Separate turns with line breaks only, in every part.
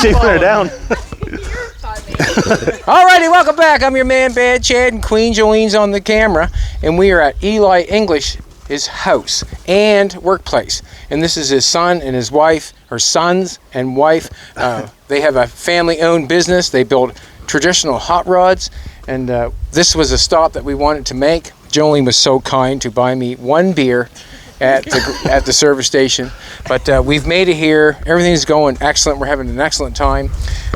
chasing her down.
Alrighty, welcome back. I'm your man, Bad Chad, and Queen Jolene's on the camera, and we are at Eli English's house and workplace. And this is his son and his wife, or sons and wife. They have a family-owned business. They build traditional hot rods, and this was a stop that we wanted to make. Jolene was so kind to buy me one beer at the service station, but we've made it here. Everything's going excellent. We're having an excellent time.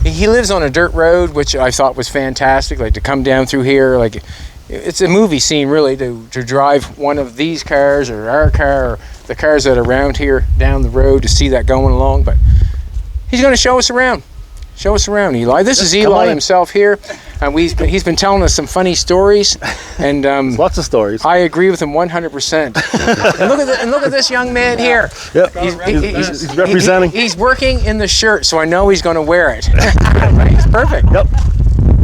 He lives on a dirt road, which I thought was fantastic. Like to come down through here, like it's a movie scene really, to drive one of these cars or our car or the cars that are around here down the road to see that going along. But he's going to show us around. Show us around, Eli. This is Eli himself here, and he's been telling us some funny stories, and
lots of stories.
I agree with him 100%. and look at this young man here.
Yep. He's representing.
He's working in the shirt, so I know he's going to wear it. He's perfect.
Yep.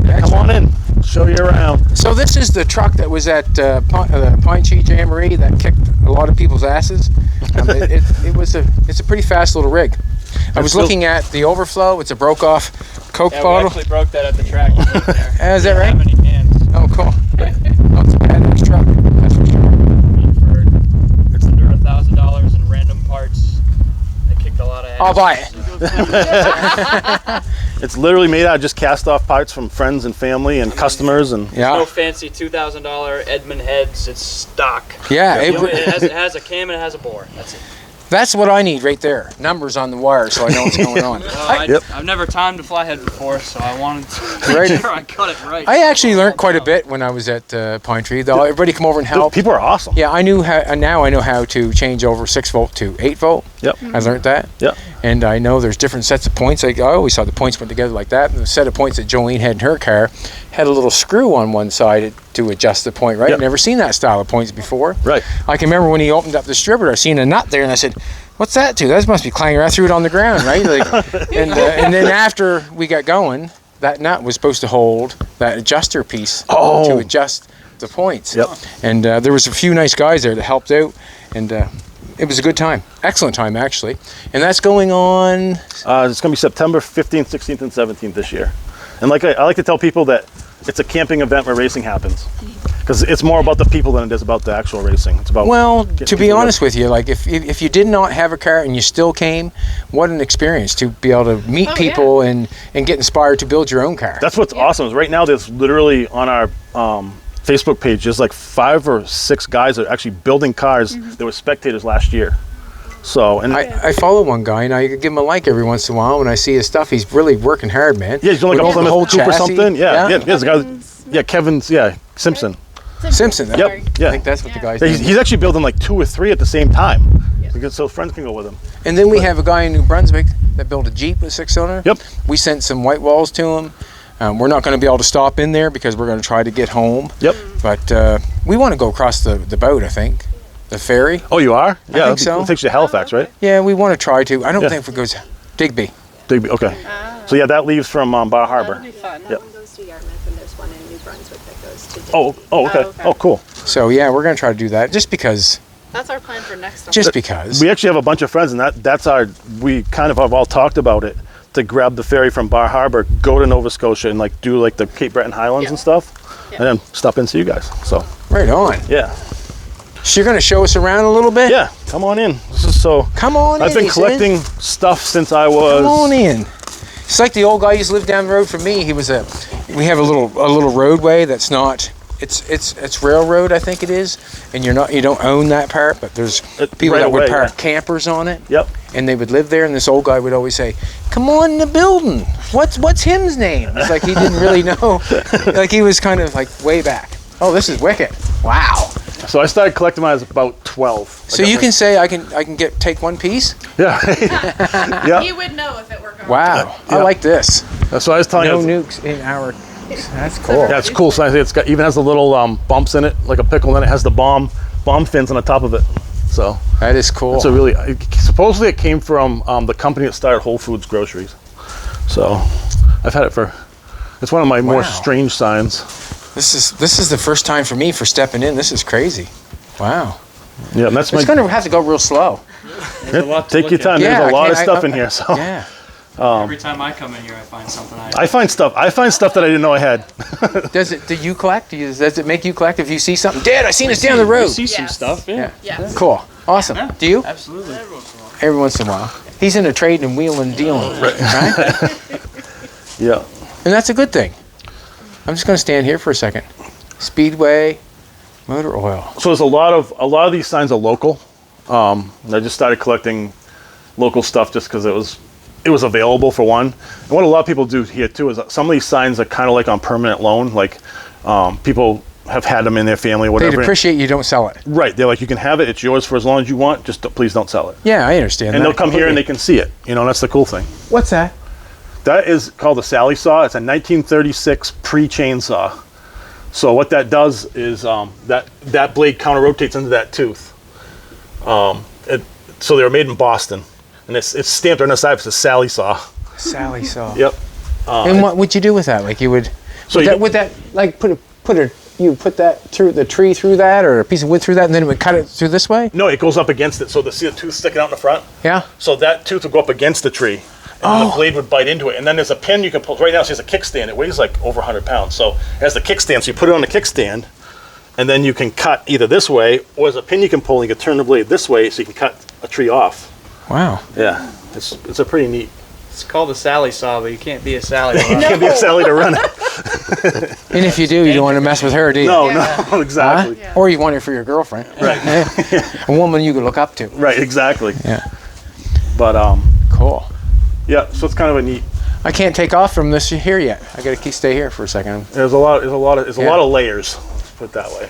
Excellent. Come on in. Show you around.
So this is the truck that was at Pine Tree Jamboree that kicked a lot of people's asses. It's a pretty fast little rig. I was looking at the overflow. It's a broke-off Coke bottle.
We actually broke that at the track.
Is that right?
How many cans?
Oh, cool. Oh, it's a badass truck. That's for sure.
It's under $1,000 in random parts. They kicked a lot of ass.
I'll buy it.
It's literally made out of just cast-off parts from friends and family and customers, and
no fancy $2,000 Edmund heads. It's stock.
Yeah,
it has a cam and it has a bore. That's it.
That's what I need right there. Numbers on the wire, so I know what's going on.
I've never timed a flathead before, so I wanted to make sure I got it right.
I actually learned quite a bit when I was at Pine Tree. Though everybody come over and help.
People are awesome.
Yeah, I knew how. And now I know how to change over 6-volt to 8-volt.
Yep.
I learned that.
Yep.
And I know there's different sets of points. I always saw the points went together like that. And the set of points that Jolene had in her car had a little screw on one side to adjust the point, right?
Yep.
I've never seen that style of points before.
Right.
I can remember when he opened up the distributor, I seen a nut there, and I said, "What's that to?" That must be clanging. I threw it on the ground, right? And then after we got going, that nut was supposed to hold that adjuster piece to adjust the points.
Yep.
And there was a few nice guys there that helped out, and it was a good time. Excellent time, actually. And that's going on...
it's going to be September 15th, 16th, and 17th this year. And like I like to tell people that it's a camping event where racing happens. Because it's more about the people than it is about the actual racing. It's about
to be honest with you, like if you did not have a car and you still came, what an experience to be able to meet people and get inspired to build your own car.
That's what's awesome. Is right now there's literally on our Facebook page, there's like 5 or 6 guys that are actually building cars that were spectators last year. So, and
I follow one guy, and I give him a like every once in a while when I see his stuff. He's really working hard, man.
Yeah, he's doing like a Plymouth Coupe or something. Yeah, there's a guy. Yeah, Simpson.
Simpson.
Yep. Yeah.
I think that's what the guy's
doing. He's actually building like 2 or 3 at the same time, so friends can go with him.
And then we have a guy in New Brunswick that built a Jeep with 6-cylinder.
Yep.
We sent some white walls to him. We're not going to be able to stop in there because we're going to try to get home.
Yep.
But we want to go across the boat, I think. The ferry.
Oh, you are? Yeah,
I think so.
It takes you to Halifax, right?
Yeah, we want to try to. I don't think it goes Digby.
Digby, okay. So yeah, that leaves from Bar Harbor.
That'll be fun.
Yep.
One goes to Yarmouth, and there's one in New Brunswick that goes to Digby.
Okay. Oh, cool.
So yeah, we're going to try to do that just because.
That's our plan for next summer.
Just because.
We actually have a bunch of friends, and we kind of have all talked about it, to grab the ferry from Bar Harbor, go to Nova Scotia, and like do like the Cape Breton Highlands and stuff, and then stop in and see you guys. So.
Right on.
Yeah.
So you're going to show us around a little bit?
Yeah, come on in. This is so.
Come on in.
I've been collecting stuff since I was.
Come on in. It's like the old guy who used to live down the road from me. We have a little roadway that's not. It's railroad, I think it is, and you don't own that part, but there's people that would park campers on it.
Yep.
And they would live there, and this old guy would always say, "Come on in the building. What's him's name?" It's like he didn't really know. Like he was kind of like way back. Oh, this is wicked. Wow.
So I started collecting when I was about 12.
So you can say I can take one piece?
Yeah. Yeah.
He would know if it were going.
Wow.
Yeah.
I like this.
So I was telling
no
you.
nukes in our. That's cool.
Yeah, it's cool. So it's got even has the little bumps in it, like a pickle. And then it has the bomb fins on the top of it. So
that is cool.
It's supposedly it came from the company that started Whole Foods Groceries. So I've had it for. It's one of my more strange signs.
This is the first time for me for stepping in. This is crazy. Wow.
Yeah, and that's
it's going to have to go real slow.
Take your time. There's a lot of stuff in here. So
yeah.
Every time I come in here, I find something
I find stuff that I didn't know I had.
Do you collect? Does it make you collect if you see something? Dad, I seen this down the road.
We see some
Yes.
stuff, yeah.
Yes.
Cool. Awesome.
Yeah.
Do you?
Absolutely.
Every once in a while. He's into trade and wheeling and dealing, right?
Yeah.
And that's a good thing. I'm just going to stand here for a second. Speedway, motor oil.
So there's a lot of these signs are local. I just started collecting local stuff just because it was available for one. And what a lot of people do here too is some of these signs are kind of like on permanent loan. Like people have had them in their family or whatever.
They'd appreciate you don't sell it.
Right. They're like, you can have it. It's yours for as long as you want. Just please don't sell it.
Yeah, I understand
And
that.
they'll come here and they can see it. You know, that's the cool thing.
What's that?
That is called a Sally saw. It's a 1936 pre-chainsaw. So what that does is that blade counter rotates into that tooth. So they were made in Boston, and it's stamped on the side. It's a Sally saw.
Sally saw.
Yep.
And what would you do with that? Like you would,
So
would that like put that through the tree through that, or a piece of wood through that, and then it would cut it through this way?
No, it goes up against it. So see the tooth sticking out in the front?
Yeah.
So that tooth would go up against the tree, and then the blade would bite into it. And then there's a pin you can pull. Right now it has a kickstand. It weighs like over 100 pounds. So it has the kickstand. So you put it on the kickstand, and then you can cut either this way, or there's a pin you can pull, and you can turn the blade this way so you can cut a tree off.
Wow.
Yeah, it's a pretty neat.
It's called a Sally saw, but you can't be a Sally.
You can't be a Sally to run it.
And if you do, you don't want to mess with her, do you?
No,
Yeah.
no, exactly.
Yeah.
Or you want it for your girlfriend.
Right.
A woman you can look up to.
Right, exactly.
Yeah.
But
Cool.
yeah, so it's kind of a neat.
I can't take off from this here yet. I got to stay here for a second.
There's a lot of layers. Let's put it that way.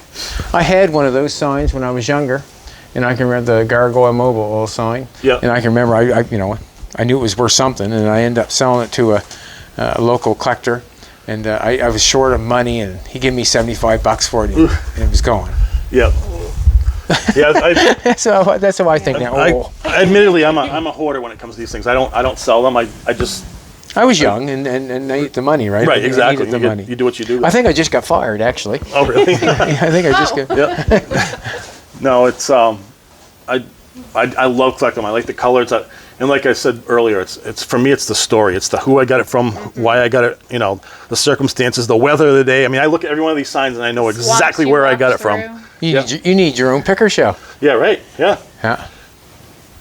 I had one of those signs when I was younger, and I can remember the Gargoyle Mobile Oil sign.
Yep.
And I can remember, I knew it was worth something, and I ended up selling it to a local collector, and I was short of money, and he gave me $75 for it, and it was gone.
Yep. Yeah,
So that's how I think now.
admittedly, I'm a hoarder when it comes to these things. I don't sell them. I just
I was young, and I eat the money, right?
right,
I
exactly.
needed the money.
You do what you do.
I think I just got fired, actually.
Oh really?
I think I just got.
Yeah. No, it's I love collecting them. I like the colors. And like I said earlier, it's for me, it's the story. It's the who I got it from, why I got it, the circumstances, the weather of the day. I mean, I look at every one of these signs and I know exactly where I got it from.
You need your own picker show.
Yeah, right. Yeah.
Yeah.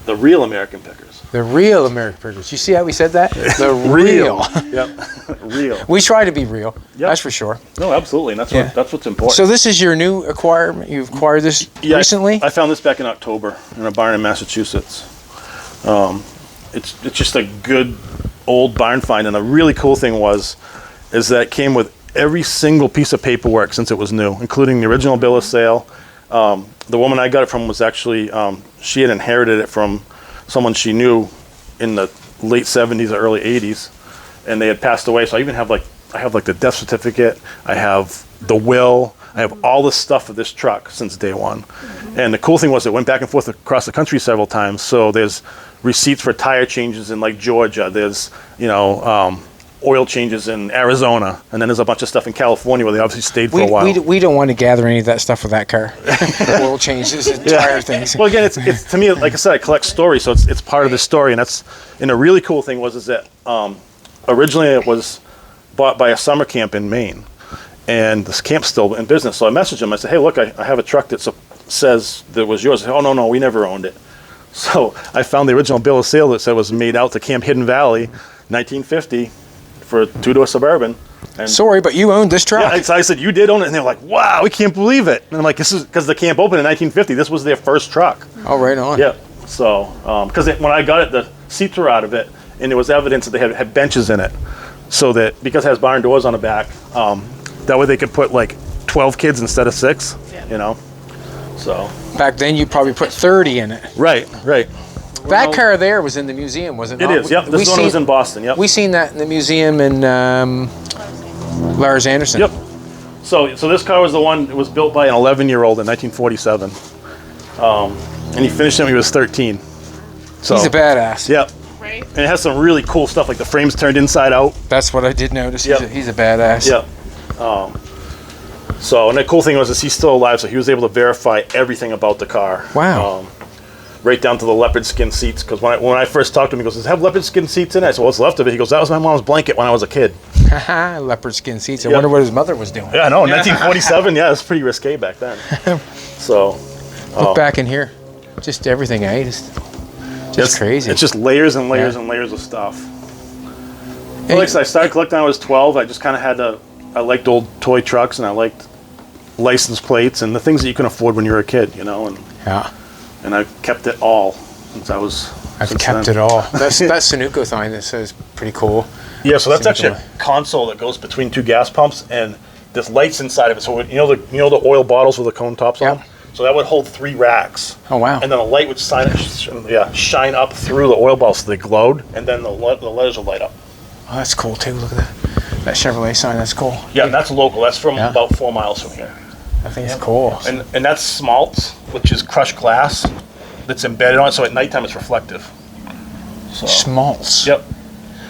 The real American pickers.
The real American pickers. You see how we said that? The real.
Yep. Real.
We try to be real.
Yep.
That's for sure.
No, absolutely. And that's what's important.
So this is your new acquirement. You've acquired this recently?
I found this back in October in a barn in Massachusetts. It's just a good old barn find, and the really cool thing is that it came with every single piece of paperwork since it was new, including the original bill of sale. The woman I got it from was actually she had inherited it from someone she knew in the late 70s or early 80s, and they had passed away. So I even have I have the death certificate. I have the will. I have all the stuff of this truck since day one. And the cool thing was it went back and forth across the country several times. So there's receipts for tire changes in Georgia. There's, oil changes in Arizona. And then there's a bunch of stuff in California where they obviously stayed for a while.
We don't want to gather any of that stuff with that car. Oil changes and tire things.
Well, again, it's to me, like I said, I collect stories. So it's part of the story. And a really cool thing is that originally it was bought by a summer camp in Maine. And this camp's still in business. So I messaged him. I said, hey, look, I have a truck that says that was yours. I said, oh, no, we never owned it. So I found the original bill of sale that said it was made out to Camp Hidden Valley, 1950, for a two-door Suburban. And
sorry, but you owned this truck.
Yeah, so I said, you did own it? And they're like, wow, we can't believe it. And I'm like, this is because the camp opened in 1950. This was their first truck.
Oh, right on.
Yeah. So, because when I got it, the seats were out of it, and there was evidence that they had benches in it. So that, because it has barn doors on the back, that way they could put 12 kids instead of 6, So.
Back then you probably put 30 in it.
Right.
That car there was in the museum, was it not?
It is, yep. This one was in Boston, yep.
We seen that in the museum in Lars Anderson.
Yep. So this car was the one that was built by an 11-year-old in 1947. And he finished it when he was 13. So,
he's a badass.
Yep.
Right.
And it has some really cool stuff, like the frame's turned inside out.
That's what I did notice.
Yep.
He's a badass.
Yep. And the cool thing was he's still alive, so he was able to verify everything about the car.
Wow.
right down to the leopard skin seats. Because when I first talked to him, he goes, "Does it have leopard skin seats in it?" I said, "What's left of it?" He goes, "That was my mom's blanket when I was a kid."
Haha, leopard skin seats. I wonder what his mother was doing.
Yeah, I know. 1947. Yeah, it's pretty risque back then. So,
Look back in here. Just everything, eh? Just crazy.
It's just layers and layers and layers of stuff. Well, like I said, I started collecting when I was 12. I just kind of had I liked old toy trucks, and I liked license plates and the things that you can afford when you were a kid, you know. And
yeah.
And I've kept it all since I was.
I've kept it all. That Sunoco sign that says pretty cool.
Yeah, so that's actually a console that goes between two gas pumps, and this light's inside of it. So you know the oil bottles with the cone tops on. So that would hold 3 racks.
Oh wow!
And then a light would shine up through the oil bottles so they glowed, and then the letters would light up.
Oh, that's cool too. Look at that Chevrolet sign. That's cool.
Yeah, that's local. That's from about 4 miles from here.
I think it's cool.
And that's smaltz, which is crushed glass that's embedded on it. So at nighttime it's reflective. So.
Smaltz.
Yep.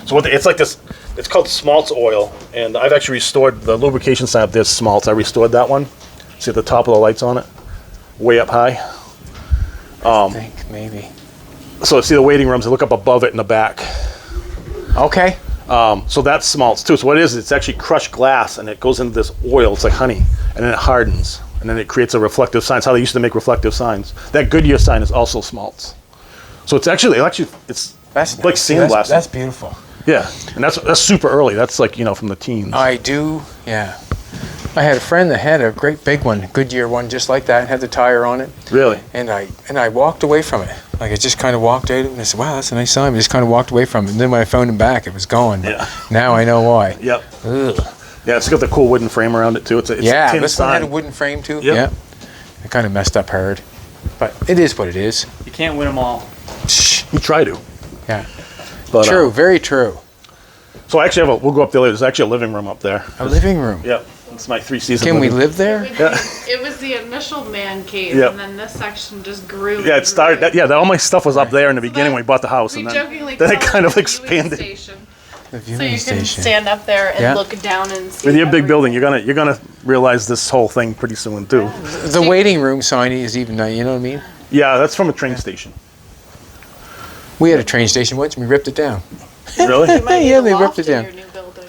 So it's like this. It's called smaltz oil, and I've actually restored the lubrication sign up there. Smaltz. I restored that one. See at the top of the lights on it, way up high.
I think maybe.
So see the waiting rooms. I look up above it in the back.
Okay.
So that's smaltz too. So what it is, it's actually crushed glass, and it goes into this oil. It's like honey, and then it hardens, and then it creates a reflective sign. It's how they used to make reflective signs. That Goodyear sign is also smaltz. So it's actually it's
that's
like sandblasting.
That's beautiful.
Yeah, and that's super early. That's like from the teens.
I do. Yeah. I had a friend that had a great big one, Goodyear one, just like that, had the tire on it.
Really?
And I walked away from it. Like I just kind of walked out and I said, "Wow, that's a nice sign." I just kind of walked away from it. And then when I phoned him back, it was gone. But now I know why.
Yep.
Ugh.
Yeah, it's got the cool wooden frame around it too. It's a tin
this
sign.
one had a wooden frame too.
Yep.
Yeah. It kind of messed up hard, but it is what it is.
You can't win them all.
You try to.
Yeah.
But,
true. Very true.
So I actually we'll go up there later. There's actually a living room up there.
A living room.
Yep. It's my 3-season.
Can we live there?
It was the initial man cave, and then this section just grew.
Yeah, it started. All my stuff was up there in the beginning when we bought the house,
We
and
jokingly
then it
call
kind
it
of
the
expanded.
viewing station.
The
So
viewing
you
station.
can stand up there and look down and see.
With your big building,
everything.
you're gonna realize this whole thing pretty soon too.
The waiting room sign is even, you know what I mean?
Yeah, that's from a train station.
We had a train station once and we ripped it down.
Really?
You might need
Yeah,
a
they
loft
ripped it
in
down.
your new building.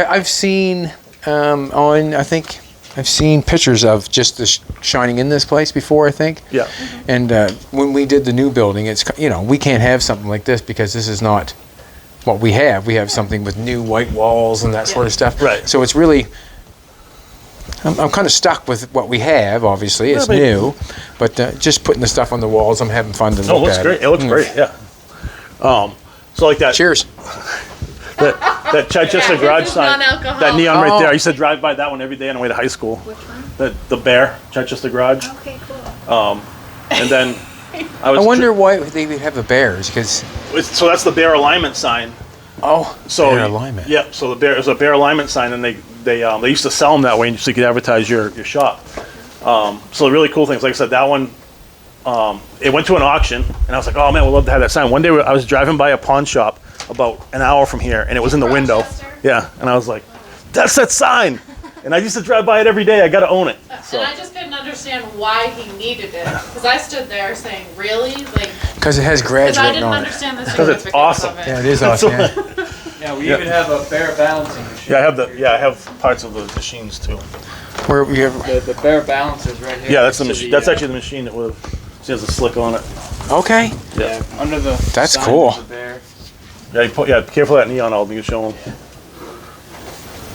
I've seen I think I've seen pictures of just the shining in this place before, I think.
Yeah.
And when we did the new building, it's we can't have something like this because this is not what we have. We have something with new white walls and that sort of stuff.
Right.
So it's really I'm kind of stuck with what we have. Obviously, it's
but-
new, but just putting the stuff on the walls, I'm having fun to look
Oh, it looks
at.
great. It looks great. Yeah. So like that.
Cheers.
That Chichester
Yeah,
garage
this is
sign.
non-alcoholic.
That neon right
Oh.
there. I used to drive by that one every day on the way to high school.
Which one?
The bear, Chichester garage.
Okay, cool.
And then
I wonder why they would have the bears because
So that's the bear alignment sign. So
bear alignment.
Yeah. So there's a bear alignment sign, and they used to sell them that way, so you could advertise your shop. So the really cool things, like I said, that one. It went to an auction, and I was like, "Oh man, we'd love to have that sign." One day I was driving by a pawn shop about an hour from here, and it was in the window.
Rochester?
Yeah, and I was like, "That's that sign!" And I used to drive by it every day. I got to own it. So.
And I just couldn't understand why he needed it. Because I stood there saying, really? Like,
because it has
because I
graduating
didn't
on it.
understand the
'Cause
significance
it's awesome.
of it.
Yeah, it is awesome. Yeah.
Yeah, we even have a bear balancing machine.
I have parts of the machines too.
Where we have
The bear balance is right here.
Yeah, that's the
next to
machine. That's actually the machine that would. She has a slick on it.
okay.
Yeah, under the.
That's
sign
cool.
is a bear.
Yeah, be careful of that neon. I'll be showing.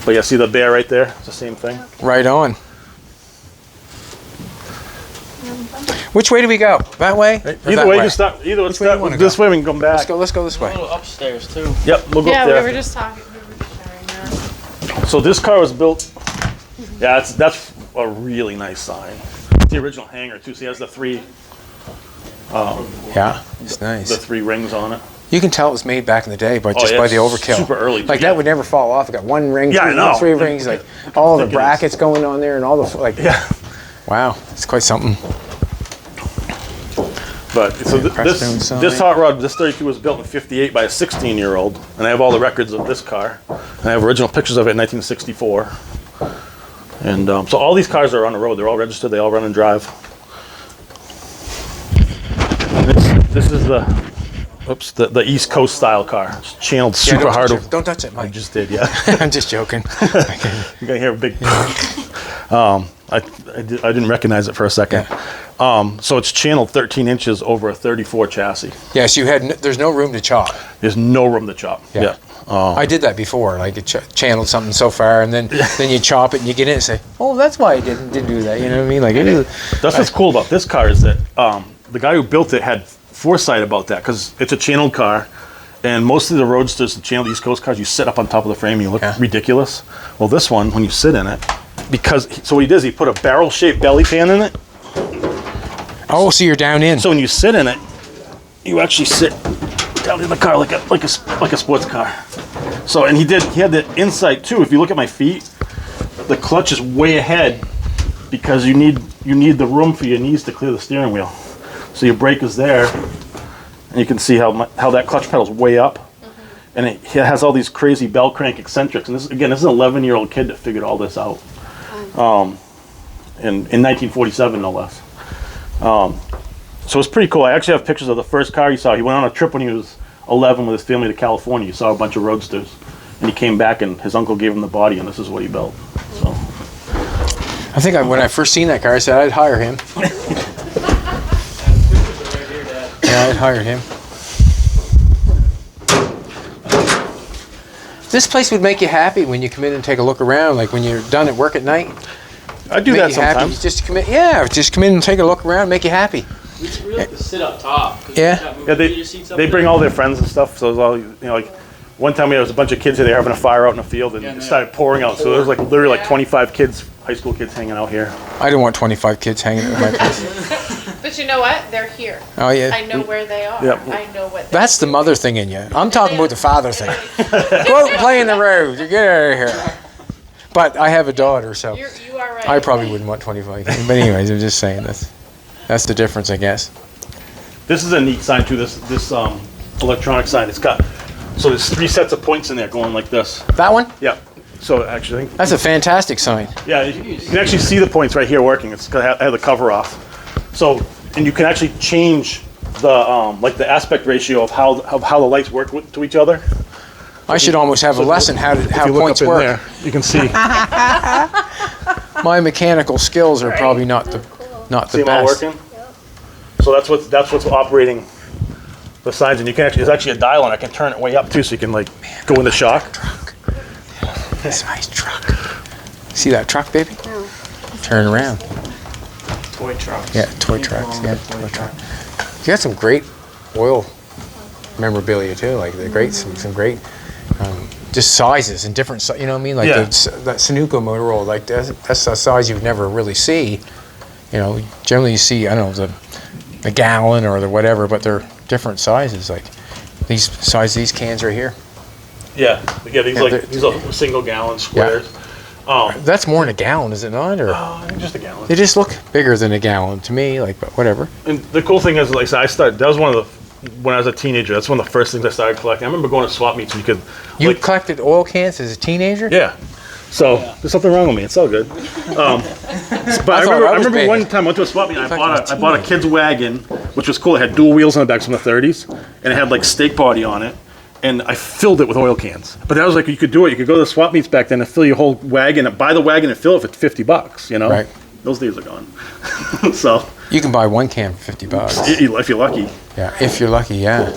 But yeah, see the bear right there? It's the same thing.
Right on. Which way do we go? That way? Or
Either
that
way, just stop. Either let's
Which way do you
start
wanna
this
go?
way. We can come back.
Let's go this way.
A little upstairs too.
Yep, we'll go
Yeah,
up
we
there.
were just talking. We were just sharing that.
So this car was built. Yeah, that's a really nice sign. It's the original hanger too. So he has the three
Yeah, it's nice.
the 3 rings on it.
You can tell it was made back in the day, but just
yeah,
by the
it's
overkill.
super early.
Like
Yeah.
that would never fall off. It got 1 ring,
Yeah, I
2
know.
rings, 3 rings, like all the
Ridiculous.
brackets going on there and all the like.
Yeah.
Wow, it's quite something.
But so
Prestone sign.
this hot rod, this 32 was built in '58 by a 16-year-old, and I have all the records of this car, and I have original pictures of it in 1964. And so all these cars are on the road. They're all registered. They all run and drive. This is the East Coast style car. It's channeled super
don't
hard.
touch it. Don't touch it,
I
Mike.
just did, yeah.
I'm just joking.
You're gonna hear a big. I didn't recognize it for a second. So it's channeled 13 inches over a 34 chassis.
Yes, there's no room to chop.
There's no room to chop. Yeah.
I did that before. Like, it channeled something so far, and then you chop it, and you get in and say, "Oh, that's why I didn't do that." You know what I mean? Like,
that's what's cool about this car is that the guy who built it had foresight about that because it's a channeled car, and most of the Roadsters, the channeled East Coast cars, you sit up on top of the frame, and you look ridiculous. Well, this one, when you sit in it, so what he does, he put a barrel-shaped belly pan in it.
Oh, so you're down in.
So when you sit in it, you actually sit down in the car like a sports car. So, and he had the insight too. If you look at my feet, the clutch is way ahead because you need the room for your knees to clear the steering wheel. So your brake is there, and you can see how that clutch pedal's way up, and it has all these crazy bell crank eccentrics. And this is an 11-year-old kid that figured all this out, in 1947 no less. So it's pretty cool. I actually have pictures of the first car he saw. He went on a trip when he was 11 with his family to California. He saw a bunch of Roadsters, and he came back, and his uncle gave him the body, and this is what he built. So
I think when I first seen that car, I said I'd hire him. Yeah, I'd hire him. This place would make you happy when you come in and take a look around, like when you're done at work at night.
I do that sometimes.
Happy. Just come in and take a look around, make you happy.
We like to sit up top.
Yeah.
They bring all their friends and stuff. So it was all, like one time there was a bunch of kids here. They were having a fire out in the field, and it started pouring out. So there was literally 25 kids, high school kids, hanging out here.
I don't want 25 kids hanging at my place.
But you know what? They're here.
Oh yeah.
I know where they are.
Yep.
I know what they're
That's the mother thing in you. I'm talking about the father thing. Go out and play in the road. You get out of here. But I have a daughter, so
You are right.
I probably wouldn't want 25 kids. But anyways, I'm just saying that's the difference, I guess.
This is a neat sign too. This electronic sign. So there's 3 sets of points in there going like this.
That one?
Yeah. So actually,
That's a fantastic sign.
yeah, you can actually see the points right here working. It's I have the cover off. So, and you can actually change the the aspect ratio of how the lights work to each other.
I should almost have a lesson how
If you look
points
up in
work.
there, you can see.
My mechanical skills are probably not the
See them all
best.
working? So that's what's operating the signs, and you can there's actually a dial on it. I can turn it way up too, so you can go into shock.
That's a nice truck. See that truck, baby? Turn around.
Toy trucks.
Yeah, toy trucks. Yeah, toy truck. You got some great oil memorabilia too. Like some great just sizes and different. You know what I mean? Like that Sunoco motor oil. Like that's a size you'd never really see. Generally you see the gallon or the whatever, but they're different sizes. Like these cans right here.
Yeah, these are single gallon squares.
That's more than a gallon, is it not? Or
Just a gallon.
they just look bigger than a gallon to me. But whatever.
And the cool thing is, I started. That was when I was a teenager. That's one of the first things I started collecting. I remember going to swap meets and
You collected oil cans as a teenager?
Yeah. So there's something wrong with me. It's all good. But I remember one time I went to a swap meet and I bought a kid's wagon, which was cool. It had dual wheels on the back from the 30s, and it had stake body on it. And I filled it with oil cans. But that was you could do it. You could go to the swap meets back then and fill your whole wagon, buy the wagon and fill it for $50.
Right.
Those days are gone. So
You can buy one can for $50.
if you're lucky.
Yeah, if you're lucky, yeah.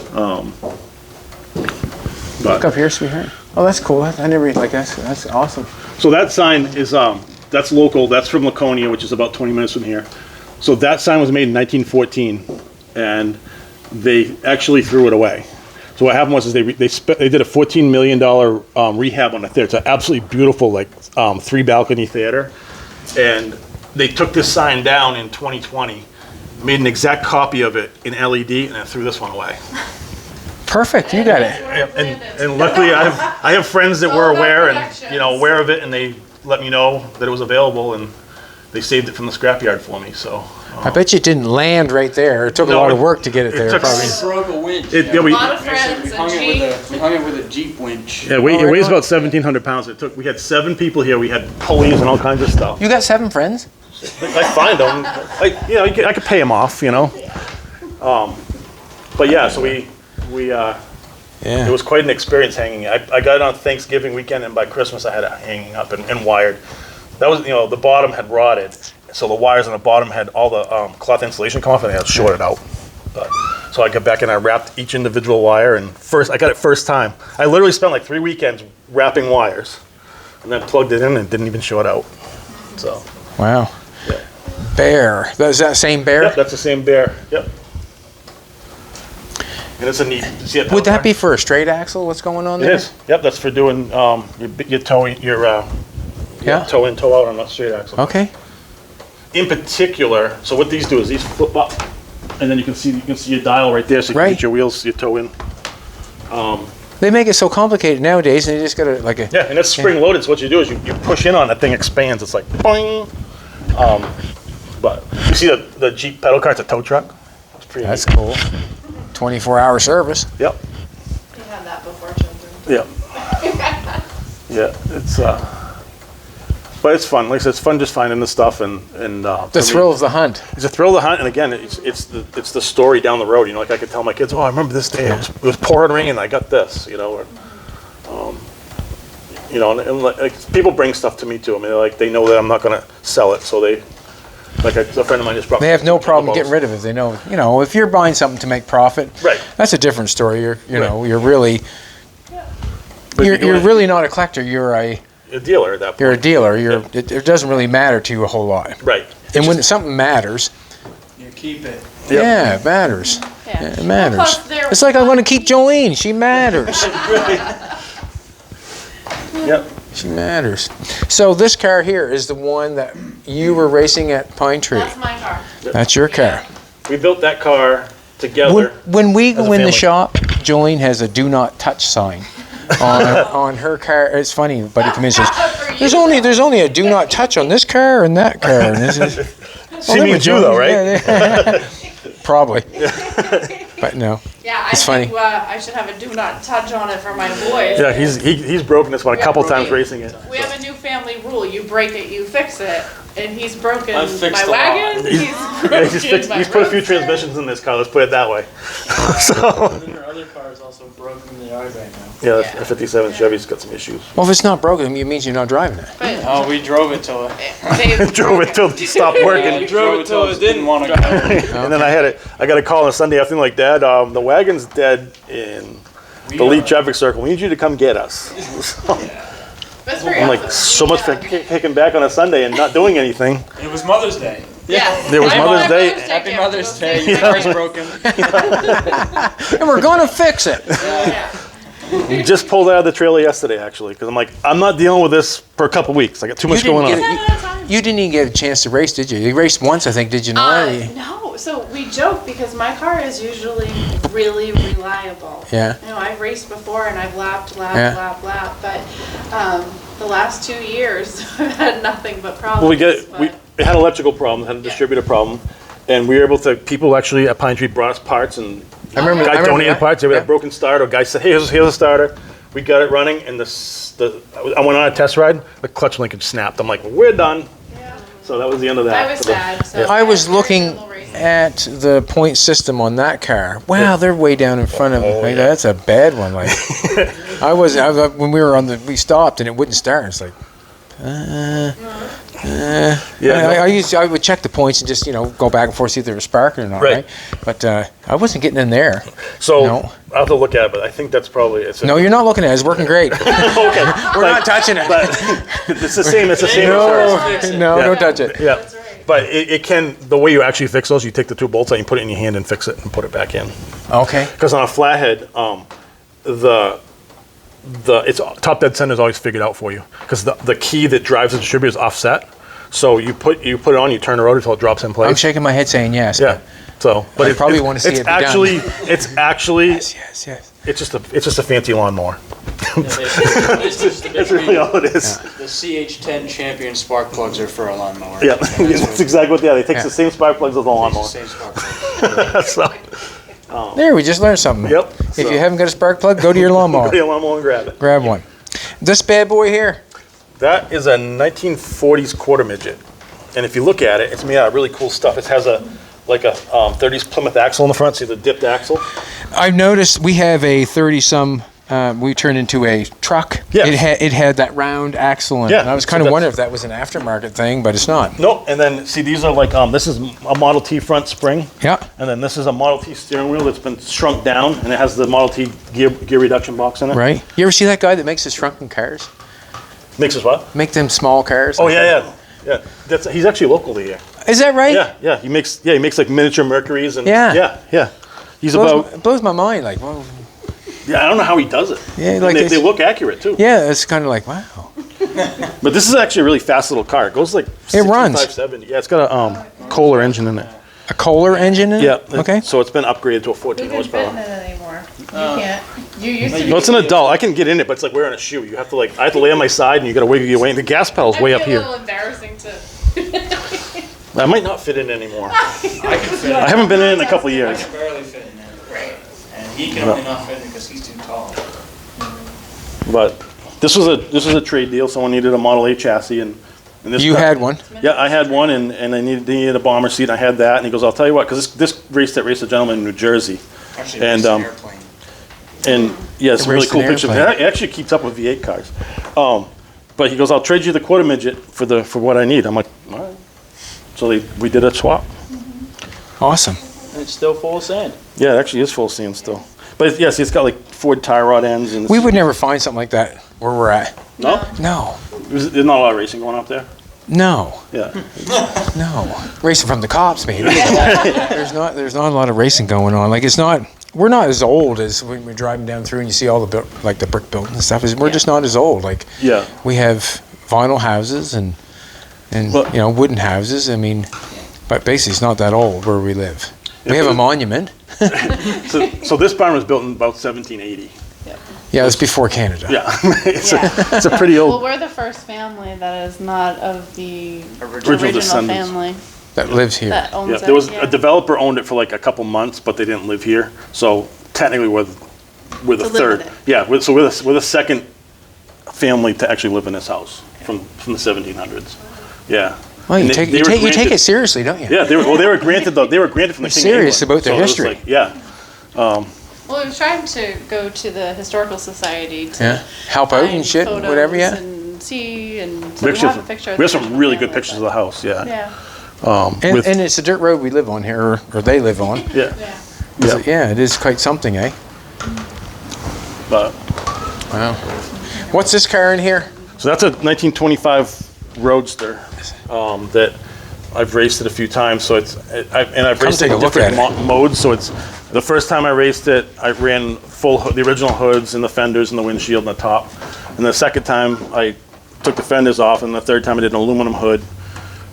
Look up here, sweetheart. Oh, that's cool. I never that's awesome.
So that sign is that's local. That's from Laconia, which is about 20 minutes from here. So that sign was made in 1914, and they actually threw it away. So what happened was they did a $14 million rehab on the theater. It's an absolutely beautiful 3-balcony theater, and they took this sign down in 2020, made an exact copy of it in LED, and then threw this one away.
Perfect, you got it.
And luckily, I have friends that were aware aware of it, and they let me know that it was available, and they saved it from the scrapyard for me. So
I bet you it didn't land right there. It took a lot of work to get it there.
We broke a winch.
A lot of
Actually,
friends
we hung it with a Jeep winch.
Yeah, it weighs about 1,700 pounds. We had 7 people here. We had pulleys and all kinds of stuff.
You got 7 friends?
I find them. I could pay them off, But yeah, so we
Yeah.
it was quite an experience hanging. I got it on Thanksgiving weekend, and by Christmas I had it hanging up and wired. That was, the bottom had rotted, so the wires on the bottom had all the cloth insulation come off, and they had shorted out. So I got back and I wrapped each individual wire, and I got it first time. I literally spent like 3 weekends wrapping wires, and then plugged it in and didn't even short out. So.
Wow.
Yeah.
Bear. Is that same bear?
Yep, that's the same bear. Yep. And it's a neat. See it
Would that be for a straight axle? What's going on
It
there?
is. Yep, that's for doing your towing,
Yeah.
toe in, toe out on that straight axle.
Okay.
In particular, so what these do is these flip up, and then you can see your dial right there, so you can
Right.
get your wheels, your toe in.
They make it so complicated nowadays, and you just got to like a.
Yeah, and that's spring loaded. So what you do is you push in on that thing, expands. It's like boing. But you see the Jeep pedal car? It's a tow truck. That's pretty.
That's
neat.
cool. 24-hour service.
Yep.
We had that before children.
Yep. Yeah, it's but it's fun. Like I said, it's fun just finding the stuff and
The
for me,
thrill of the hunt.
It's a thrill to hunt, and again, it's the story down the road. Like I could tell my kids, I remember this day. It was pouring rain, and I got this. Or, and like, people bring stuff to me too. I mean, they know that I'm not going to sell it, so they. Like a friend of mine just brought.
They have no problem getting rid of it. They know, if you're buying something to make profit,
Right.
That's a different story. You're
Right.
really,
But
you're
doing it-
really not a collector. You're a
dealer at that point.
You're a dealer. It doesn't really matter to you a whole lot.
Right.
And when something matters,
You keep it.
Yep.
yeah, it matters.
Yeah.
Yeah, it matters.
Well, plus they're-
It's like I'm going to keep Jolene. She matters.
Yep.
She matters. So this car here is the one that you were racing at Pine Tree.
That's my car.
That's your car.
We built that car together.
When we
as a
go in the
family.
shop, Jolene has a "Do Not Touch" sign on her car. It's funny, buddy comes in and says, "There's only a Do Not Touch on this car and that car." And this is,
She means you though, right?
Yeah, probably. But no.
Yeah,
It's
I think
funny.
I should have a do not touch on it for my boys.
Yeah, he's broken this one a couple times racing it.
We have a new family rule: you break it, you fix it. And he's broken
I've fixed
my
a lot.
wagon. He's
Yeah,
broken my
he's put a few
Roadster.
transmissions in this car. Let's put it that way. So
And then her other car is also broken in the yard right now.
yeah,
Yeah.
a '57 Chevy's got some issues.
Well, if it's not broken, it means you're not driving it.
But
Oh, we drove it till
they
Drove it till it stopped working.
we drove it till it didn't want to go.
And then I got a call on a Sunday afternoon like, Dad, the wagon's dead in the Lee traffic circle. We need you to come get us.
That's very
I'm like,
awesome.
so much for
Yeah.
kicking back on a Sunday and not doing anything.
It was Mother's Day.
Yeah.
There was
My
Mother's Day.
Happy
gift
Mother's
was
Day.
the
Your
same
car's
thing.
broken.
And we're going to fix it.
Yeah.
We just pulled out of the trailer yesterday, actually, because I'm like, I'm not dealing with this for a couple weeks. I got too much going on.
You didn't even get a chance to race, did you? You raced once, I think, did you not?
No, so we joke because my car is usually really reliable.
Yeah.
I've raced before and I've lapped,
Yeah.
but the last 2 years I've had nothing but problems.
Well, we had electrical problems, had a distributor problem, and we were able to. People actually at Pine Tree brought us parts, and
I remember
guy donated
that.
parts. They had
Yeah.
a broken starter. Guy said, "Hey, here's a starter." We got it running, and I went on a test ride. The clutch linkage snapped. I'm like, "We're done."
Yeah.
So that was the end of that.
I was
for the-
sad. So
I was
very
looking
little racing.
at the point system on that car. Wow, they're way down in front of me.
Oh,
Like,
yeah.
that's a bad one. Like, I was when we were we stopped and it wouldn't start. It's like,
Yeah,
I would check the points and just go back and forth see if they were sparking or not.
Right.
Right. But I wasn't getting in there.
So
No.
I'll have to look at it, but I think that's probably it's.
No, you're not looking at it. It's working great.
okay.
We're not touching it.
But it's the same. It's the same.
No,
as ours.
no,
Yeah.
don't touch it.
Yeah.
That's right.
But it can. The way you actually fix those, you take the two bolts out, you put it in your hand and fix it, and put it back in.
Okay.
Because on a flathead, it's top dead center is always figured out for you. Because the key that drives the distributor is offset. So you put it on, you turn the rotor until it drops in place.
I'm shaking my head saying yes.
Yeah. So, but
I probably wanna see
it's
it be done.
actually, It's actually,
Yes.
it's just a fancy lawnmower. That's really all it is.
The CH10 Champion spark plugs are for a lawnmower.
Yeah, that's exactly what they are. They take
Yeah.
the same spark plugs as the lawnmower.
Same spark plug.
So,
There, we just learned something.
Yep.
If
So-
you haven't got a spark plug, go to your lawnmower.
get a lawnmower and grab it.
Grab one. This bad boy here.
That is a 1940s quarter midget. And if you look at it, it's made out of really cool stuff. It has a like a 30s Plymouth axle in the front. See the dipped axle?
I've noticed we have a 30-some. We turned into a truck.
Yeah.
It had that round axle in it.
Yeah,
And I was
so
kind of
that's-
wondering if that was an aftermarket thing, but it's not.
Nope. And then see, these are like this is a Model T front spring.
Yeah.
And then this is a Model T steering wheel that's been shrunk down, and it has the Model T gear reduction box in it.
Right. You ever see that guy that makes his shrunken cars?
Makes us what?
Make them small cars?
Oh yeah. He's actually local to here.
Is that right?
Yeah. He makes like miniature Mercuries and
Yeah.
He's about
It blows my mind. Like, well,
I don't know how he does it.
Yeah,
And
like
they
it's-
look accurate too.
yeah, it's kind of like, wow.
But this is actually a really fast little car. It goes like 65,
runs.
70. Yeah, it's got a Kohler engine in it.
A Kohler engine in it?
Yeah.
Okay.
So it's been upgraded to a 14
You can fit in
horsepower.
it anymore. You can't. You used to.
No, it's an adult. I can get in it, but it's like wearing a shoe. You have to I have to lay on my side, and you got to wiggle your way. And the gas pedal's way up
A
here.
little embarrassing to.
I might not fit in anymore.
I can fit
I haven't been in a couple of
I
years.
can barely fit in there.
Right.
And he can only not fit in because he's too tall.
But this was a trade deal. Someone needed a Model A chassis, and this
You
car-
had one.
Yeah, I had one, and they needed a bomber seat. And I had that, and he goes, "I'll tell you what, because this raced a gentleman in New Jersey,
Actually,
And,
it's an
um,
airplane.
and yeah, some really
raced
cool
an
pictures.
airplane.
It actually keeps up with V8 cars. But he goes, "I'll trade you the quarter midget for what I need." I'm like, "All right." So we did a swap.
Awesome.
And it's still full of sand.
Yeah, it actually is full of sand still. But yes, it's got like Ford tie rod ends, and
We would never find something like that where we're at.
no.
No.
There's not a lot of racing going up there.
No.
Yeah.
No. Racing from the cops, maybe. There's not a lot of racing going on. Like, it's not. We're not as old as when we're driving down through and you see all the like the brick buildings and stuff. We're just not as old. Like,
Yeah.
we have vinyl houses and
Well-
wooden houses. I mean, but basically it's not that old where we live. We have a monument.
So this barn was built in about 1780.
Yeah, it's before Canada.
Yeah,
Yeah.
it's a pretty
Well,
old.
we're the first family that is not of the
Original
original
descendants.
family
That lives here.
that owns
Yeah,
it.
there was
yeah.
a developer owned it for like a couple months, but they didn't live here. So technically, we're the
To live with
third.
it.
Yeah, we're the second family to actually live in this house from the 1700s. Yeah.
Well, you
And
take
they
you
were
take
granted-
it seriously, don't you?
Yeah, they were granted from the
You're
King of
serious
England.
about their
So it was
history.
like, yeah.
Well, we were trying to go to the historical society to
Yeah. Help out and
find
shit,
photos
whatever. Yeah.
and see, and so
We
we
actually
have a picture. Of
we have
the
some
original
really good
family,
pictures of
but-
the house. Yeah.
Yeah.
And, and it's a dirt road we live on here, or they live on.
Yeah.
Yeah.
Yeah.
Yeah, it is quite something, eh?
But
Wow. What's this car in here?
so that's a 1925 Roadster that I've raced it a few times. So I've
Come
raced
take
it
a
in
look
different
at it.
modes. So it's the first time I raced it, I ran the original hoods and the fenders and the windshield and the top. And the second time I took the fenders off, and the third time I did an aluminum hood.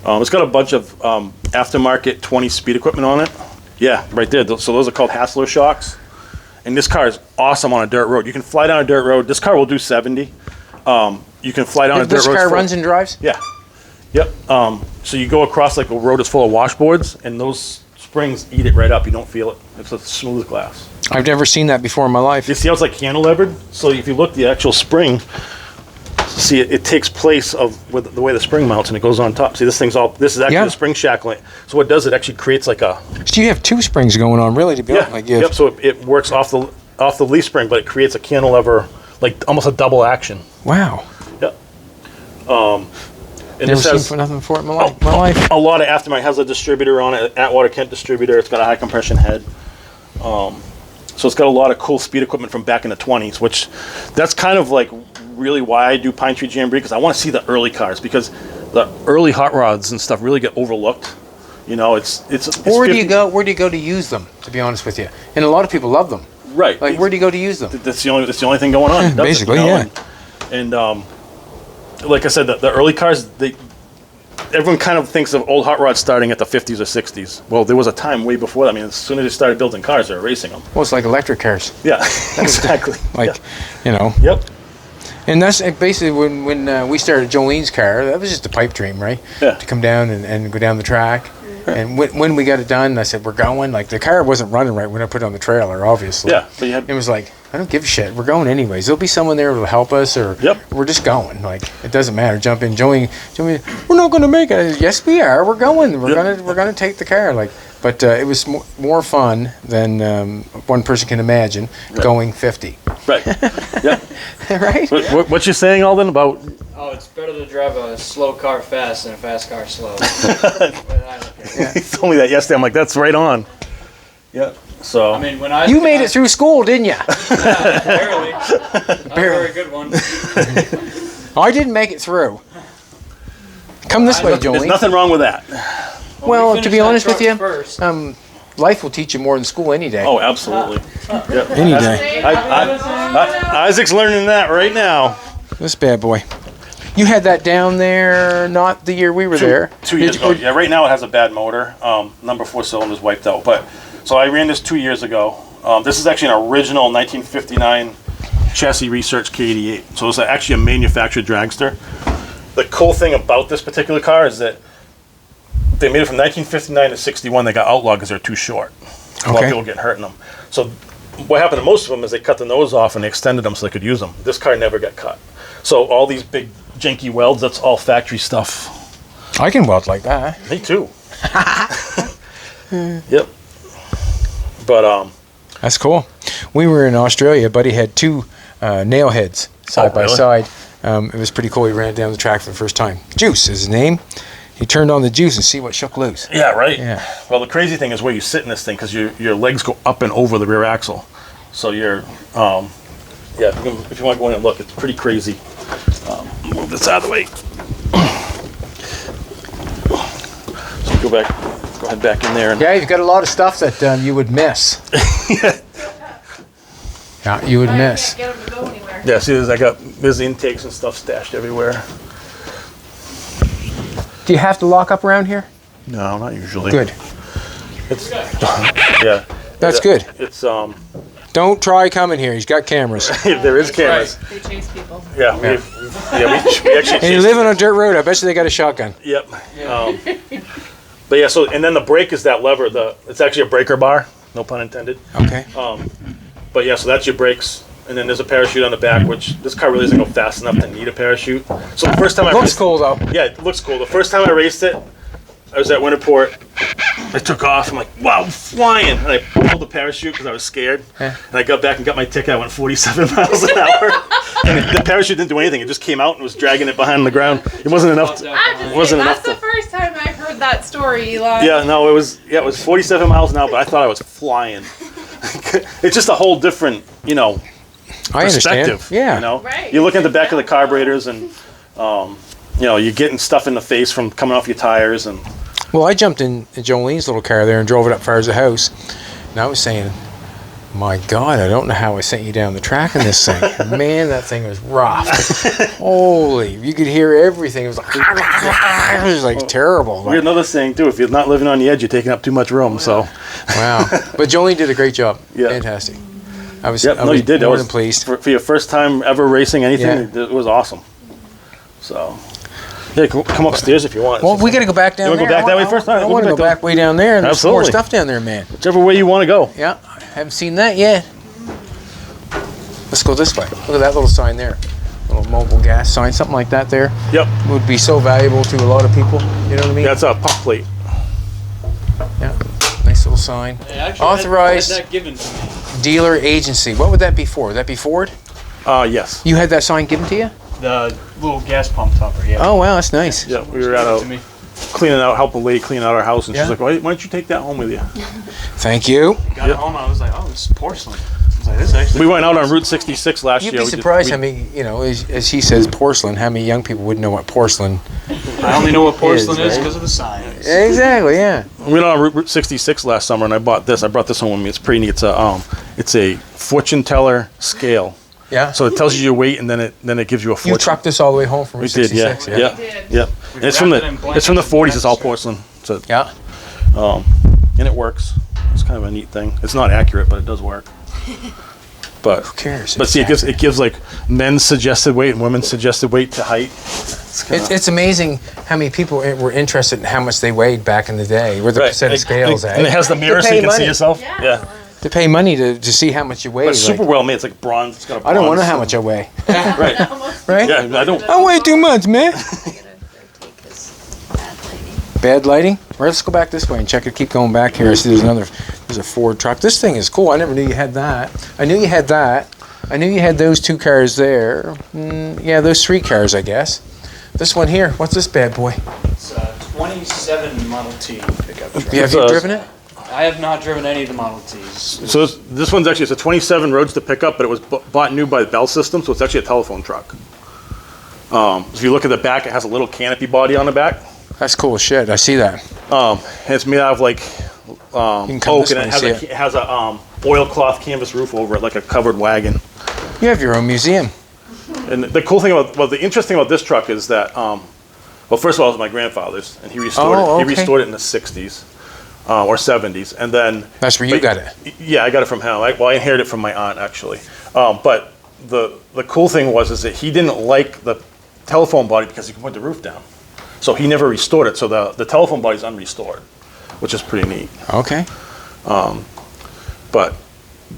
It's got a bunch of aftermarket 20 speed equipment on it. Yeah, right there. So those are called Hassler shocks. And this car is awesome on a dirt road. You can fly down a dirt road. This car will do 70. You can fly down a dirt
This
road.
car runs and drives?
Yeah. Yep. So you go across like a road that's full of washboards, and those springs eat it right up. You don't feel it. It's a smooth glass.
I've never seen that before in my life.
You see how it's like cantilevered? So if you look, the actual spring, see it takes place of with the way the spring mounts, and it goes on top. See, this is actually
Yeah.
the spring shackling. So what it does, it actually creates like a
So you have two springs going on, really, to be honest.
yeah.
Like you have,
Yep. So it works off the leaf spring, but it creates a cantilever, like almost a double action.
Wow.
Yep. And
Never
this
seen
has
for nothing for it in my life.
a lot of aftermarket. It has a distributor on it, Atwater Kent distributor. It's got a high compression head. So it's got a lot of cool speed equipment from back in the 20s, which that's kind of like really why I do Pine Tree Jamboree, because I want to see the early cars, because the early hot rods and stuff really get overlooked. You know, it's
Where do you
50
go? Where do you go to use them? To be honest with you, and a lot of people love them.
Right.
Like, where do you go to use them?
That's the only thing going on. That's it,
Basically,
you know?
yeah.
And like I said, the early cars, everyone kind of thinks of old hot rods starting at the 50s or 60s. Well, there was a time way before that. I mean, as soon as they started building cars, they were racing them.
Well, it's like electric cars.
Yeah, exactly.
Like,
yeah.
you know.
Yep.
And that's basically when we started Jolene's car. That was just a pipe dream, right?
Yeah.
To come down and go down the track. And when we got it done, I said, we're going. Like, the car wasn't running right when I put it on the trailer, obviously.
Yeah, but you had-
It was like, I don't give a shit. We're going anyways. There'll be someone there who'll help us, or
Yep.
we're just going. Like, it doesn't matter. Jump in. Jolene, we're not going to make it. I said, yes, we are. We're going. We're gonna take the car. Like, But it was more fun than one person can imagine going 50.
Right. Yep.
Right?
What you saying, Alden, about?
Oh, it's better to drive a slow car fast than a fast car slow.
He told me that yesterday. I'm like, that's right on. Yeah. So.
I mean, when I
You made it through school, didn't you?
barely. Not a very good one.
I didn't make it through. Come this way,
There's
Jolene.
nothing wrong with that.
Well,
we
to be
finished
honest
that
with you,
truck first.
life will teach you more than school any day.
Oh, absolutely. Yep.
Any day.
Isaac's learning that right now.
This bad boy. You had that down there, not the year we were there.
2 years ago. Yeah, right now it has a bad motor. Number 4 cylinder's wiped out. But so I ran this 2 years ago. This is actually an original 1959 chassis research K88. So it's actually a manufactured dragster. The cool thing about this particular car is that they made it from 1959 to 61. They got outlawed because they're too short. A lot of people getting hurt in them. So what happened to most of them is they cut the nose off and they extended them so they could use them. This car never got cut. So all these big janky welds, that's all factory stuff.
I can weld like that.
Me too. Yep. But
That's cool. We were in Australia. Buddy had two nail heads side by
really?
side. It was pretty cool. He ran it down the track for the first time. Juice is his name. He turned on the juice and see what shook loose.
yeah, right.
Yeah.
Well, the crazy thing is where you sit in this thing because your legs go up and over the rear axle. So you're, yeah. If you want to go in and look, it's pretty crazy. Move this out of the way. So go ahead back in there. And
Yeah, you've got a lot of stuff that you would miss. Yeah, you would
I
miss.
can't get them to go anywhere.
Yeah, see, there's the intakes and stuff stashed everywhere.
Do you have to lock up around here?
No, not usually.
Good.
It's, yeah.
That's good.
It's
Don't try coming here. He's got cameras.
there is cameras.
They chase people.
Yeah, we actually.
And you
chased-
live on a dirt road. I bet you they got a shotgun.
Yep. But yeah, so and then the brake is that lever. It's actually a breaker bar. No pun intended.
Okay.
But yeah, so that's your brakes, and then there's a parachute on the back, which this car really doesn't go fast enough to need a parachute. So the first time I
Looks
raced,
cool though.
yeah, it looks cool. The first time I raced it, I was at Winterport. I took off. I'm like, wow, I'm flying! And I pulled the parachute because I was scared.
Yeah.
And I got back and got my ticket. I went 47 miles an hour. And the parachute didn't do anything. It just came out and was dragging it behind the ground. It wasn't enough.
I'm
It wasn't
just saying,
enough
that's the first time I've heard that story, Eli.
Yeah, no, it was 47 miles an hour, but I thought I was flying. It's just a whole different,
I understand.
perspective.
Yeah.
Right.
You look at the back of the carburetors and, you're getting stuff in the face from coming off your tires and.
Well, I jumped in Jolene's little car there and drove it up far as the house. And I was saying, my God, I don't know how I sent you down the track in this thing. Man, that thing was rough. Holy, you could hear everything. It was like, it was like terrible.
We're another thing too. If you're not living on the edge, you're taking up too much room. So.
Wow. But Jolene did a great job.
Yeah.
Fantastic. I was,
Yep.
I
No,
was
you did.
more
That
than
was
pleased.
for your first time ever racing anything.
Yeah.
It was awesome. So. Yeah, come upstairs if you want.
Well, we got to go back down
You wanna
there.
go back that way first? All right,
I
we'll
want to
go
go
back
back way down there. And there's some more
Absolutely.
stuff down there, man.
Whichever way you want to go.
Yeah, I haven't seen that yet. Let's go this way. Look at that little sign there. Little mobile gas sign, something like that there.
Yep.
Would be so valuable to a lot of people. You know what I mean?
That's a pump plate.
Yeah. Nice little sign.
Hey, actually,
Authorized
I had that given to me.
dealer agency. What would that be for? Would that be Ford?
Yes.
You had that sign given to you?
The little gas pump topper, yeah.
Oh, wow, that's nice.
Yeah, we were at
Given to
a
me.
cleaning out, help a lady clean out our house, and
Yeah.
she's like, why don't you take that home with you?
Thank you.
Got it home, I was like, oh, this is porcelain. I was like, this is actually.
We went out on Route 66 last
You'd
year.
be surprised how many, as he says, porcelain, how many young people wouldn't know what porcelain.
I only know what porcelain is
right?
because of the signs.
Exactly, yeah.
We went out on Route 66 last summer, and I bought this. I brought this home with me. It's pretty neat. It's a fortune teller scale.
Yeah.
So it tells you your weight, and then it gives you a fortune.
You trucked this all the way home from
We
Route
did, yeah,
66,
yeah,
did.
yeah. And it's from
wrapped it in
the
blankets
40s. It's all
and
porcelain. So,
Yeah.
and it works. It's kind of a neat thing. It's not accurate, but it does work. But
Who cares?
But see, it gives like men's suggested weight and women's suggested weight to height.
It's amazing how many people were interested in how much they weighed back in the day, where the set of scales at.
And it has the mirror so
pay
you can see
money.
yourself.
Yeah.
Yeah.
To pay money to see how much you weigh.
But it's super
like,
well made. It's like bronze. It's got a bronze.
I don't want to know how much I weigh.
Right.
Almost
Right?
Yeah, I don't.
I weigh too much, man. Bad lighting? Right, let's go back this way and check it. Keep going back here. I see there's a Ford truck. This thing is cool. I never knew you had that. I knew you had that. I knew you had those 2 cars there. Yeah, those 3 cars, I guess. This one here, what's this bad boy?
It's a 27 Model T pickup truck.
Have you driven it?
I have not driven any of the Model Ts.
So this one's actually, it's a 27 Roadster pickup, but it was bought new by the Bell System, so it's actually a telephone truck. If you look at the back, it has a little canopy body on the back.
That's cool as shit. I see that.
And it's made out of like oak, and it has a oilcloth canvas roof over it, like a covered wagon.
You have your own museum.
And the cool thing about, well, the interesting about this truck is that, well, first of all, it was my grandfather's, and he restored it.
okay.
He restored it in the 60s or 70s, and then
That's where you got it.
Yeah, I got it from him. I inherited it from my aunt actually. But the cool thing is that he didn't like the telephone body because he could put the roof down, so he never restored it. So the telephone body's unrestored, which is pretty neat.
Okay.
But